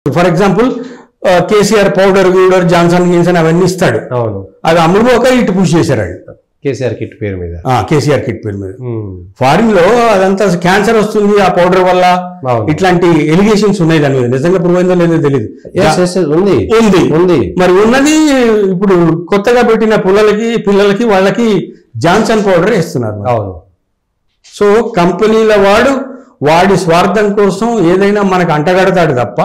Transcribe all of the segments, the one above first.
For example KCR powder Johnson గిన్సన్ అవన్నీ ఇస్తాడు. అవును, అది అమ్ముడుపోక ఇటు పుష్ చేశారు కేసీఆర్ కిట్ పేరు మీద. కేసీఆర్ కిట్ పేరు మీద. ఫారిన్ లో అదంతా క్యాన్సర్ వస్తుంది ఆ పౌడర్ వల్ల, ఇట్లాంటి ఎలిగేషన్స్ ఉన్నాయి దాని మీద. నిజంగా ప్రూవ్ అయిందో లేదో తెలియదు. ఉంది మరి ఉన్నది. ఇప్పుడు కొత్తగా పెట్టిన పిల్లలకి వాళ్ళకి జాన్సన్ పౌడర్ ఇస్తున్నారు. అవును. సో కంపెనీల వాడి స్వార్థం కోసం ఏదైనా మనకు అంటగడతాడు తప్ప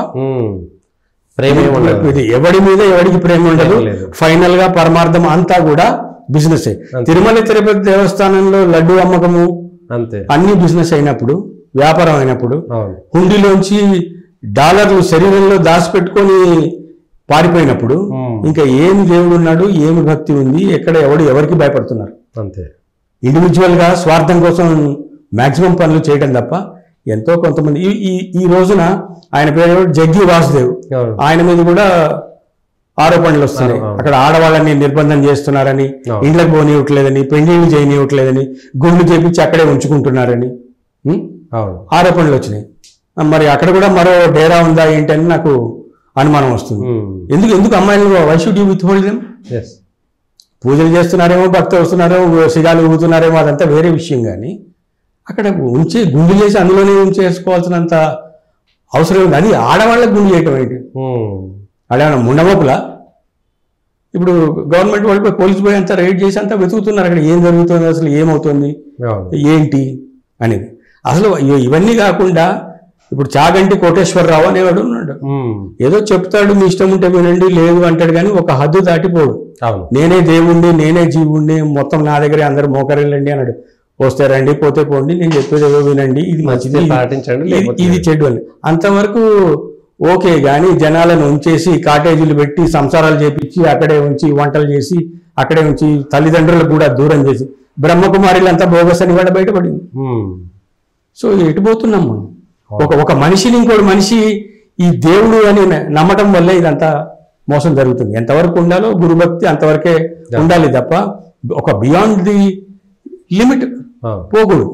ఇది ఎవడి మీద ఎవడికి ప్రేమ ఉండదు. ఫైనల్ గా పరమార్థం అంతా కూడా బిజినెస్. తిరుమల తిరుపతి దేవస్థానంలో లడ్డు అమ్మకము అంతే అన్ని బిజినెస్ అయినప్పుడు, వ్యాపారం అయినప్పుడు, హుండీలోంచి డాలర్లు శరీరంలో దాచిపెట్టుకొని పారిపోయినప్పుడు ఇంకా ఏమి దేవుడు ఉన్నాడు, ఏమి భక్తి ఉంది, ఎక్కడ ఎవరికి భయపడుతున్నారు? అంతే. ఇండివిజువల్ గా స్వార్థం కోసం మాక్సిమం పనులు చేయడం తప్ప ఎంతో కొంతమంది. ఈ రోజున ఆయన పేరు జగ్గి వాసుదేవ్, ఆయన మీద కూడా ఆరోపణలు వస్తున్నాయి. అక్కడ ఆడవాళ్ళని నిర్బంధం చేస్తున్నారని, ఇండ్లకు పోనివ్వట్లేదని, పెళ్లిళ్ళు చేయనివ్వట్లేదని, గుండు చేపించి అక్కడే ఉంచుకుంటున్నారని ఆరోపణలు వచ్చినాయి. మరి అక్కడ కూడా మరో డేరా ఉందా ఏంటని నాకు అనుమానం వస్తుంది. ఎందుకు అమ్మాయిలు why should you withhold them? పూజలు చేస్తున్నారేమో, భక్తులు వస్తున్నారో, సిగాలు ఊగుతున్నారేమో, అదంతా వేరే విషయం. కానీ అక్కడ గుండు చేసి అందులోనే ఉంచేసుకోవాల్సినంత అవసరం ఉంది. అది ఆడవాళ్ళకి గుండు చేయటం ఏంటి? అదేమన్నా ముండమోపుల? ఇప్పుడు గవర్నమెంట్ వాళ్ళు పోలీసు పోయి అంతా రైడ్ చేసి అంతా వెతుకుతున్నారు అక్కడ ఏం జరుగుతుంది, అసలు ఏమవుతుంది ఏంటి అనేది. అసలు ఇవన్నీ కాకుండా ఇప్పుడు చాగంటి కోటేశ్వరరావు అనేవాడు ఉన్నాడు. ఏదో చెప్తాడు, మీ ఇష్టం ఉంటే వినండి, లేదు అంటాడు, కానీ ఒక హద్దు దాటిపోడు. నేనే దేవుణ్ణి, నేనే జీవుణ్ణి, మొత్తం నా దగ్గరే అందరు మోకరిల్లండి అన్నాడు. వస్తే రండి, పోతే పోండి, నేను చెప్పేది ఏదో వినండి, ఇది మంచిది పాటించండి, ఇది చెడు అని. అంతవరకు ఓకే. కానీ జనాలను ఉంచేసి కాటేజీలు పెట్టి సంసారాలు చేపించి అక్కడే ఉంచి వంటలు చేసి అక్కడే ఉంచి తల్లిదండ్రులకు కూడా దూరం చేసి బ్రహ్మకుమారిలంతా బోగస్ అని కూడా బయటపడింది. సో ఎటుపోతున్నాం మనం? ఒక మనిషిని ఇంకోటి మనిషి ఈ దేవుడు అని నమ్మటం వల్లే ఇదంతా మోసం జరుగుతుంది. ఎంతవరకు ఉండాలో గురుభక్తి అంతవరకే ఉండాలి తప్ప ఒక బియాండ్ ది లిమిట్ పోకూడదు.